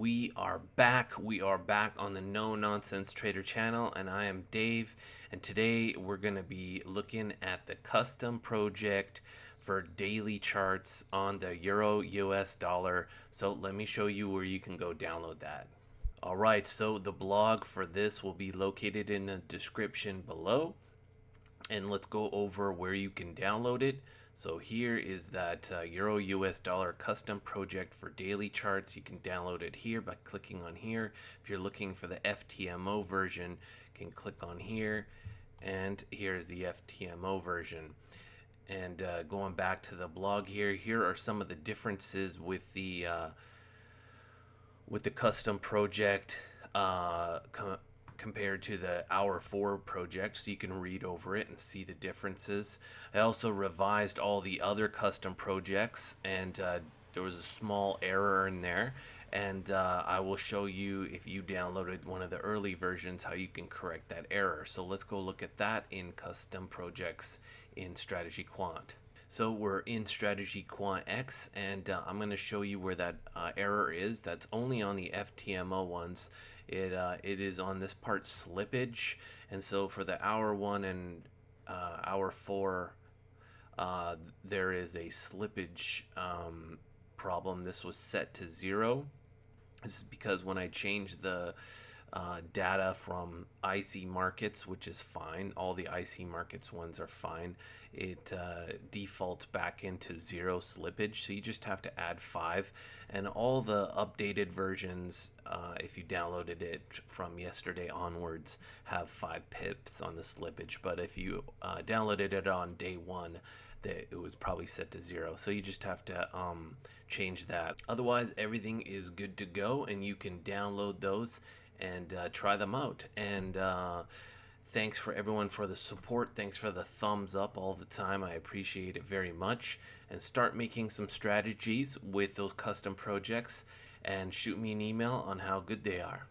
We are back. We are back on the No Nonsense Trader channel, and I am Dave. And today we're going to be looking at the custom project for daily charts on the Euro US dollar. So let me show you where you can go download that. All right, so the blog for this will be located in the description below. And let's go over where you can download it. So here is that Euro US dollar custom project for daily charts. You can download it here by clicking on here. If you're looking for the FTMO version, you can click on here, and here's the FTMO version. And going back to the blog here are some of the differences with the custom project compared to the Hour 4 project, so you can read over it and see the differences. I also revised all the other custom projects, and there was a small error in there, and I will show you, if you downloaded one of the early versions, how you can correct that error. So let's go look at that in custom projects in StrategyQuant. So we're in StrategyQuant X, and I'm going to show you where that error is. That's only on the FTMO ones. It is on this part slippage, and so for the Hour 1 and Hour 4, there is a slippage problem. This was set to 0. This is because when I changed the data from IC markets, which is fine, all the IC markets ones are fine, it defaults back into 0 slippage, so you just have to add 5. And all the updated versions, if you downloaded it from yesterday onwards, have 5 pips on the slippage. But if you downloaded it on day 1, that it was probably set to 0, so you just have to change that. Otherwise, everything is good to go, and you can download those and try them out. And thanks for everyone for the support. Thanks for the thumbs up all the time. I appreciate it very much. And start making some strategies with those custom projects, and shoot me an email on how good they are.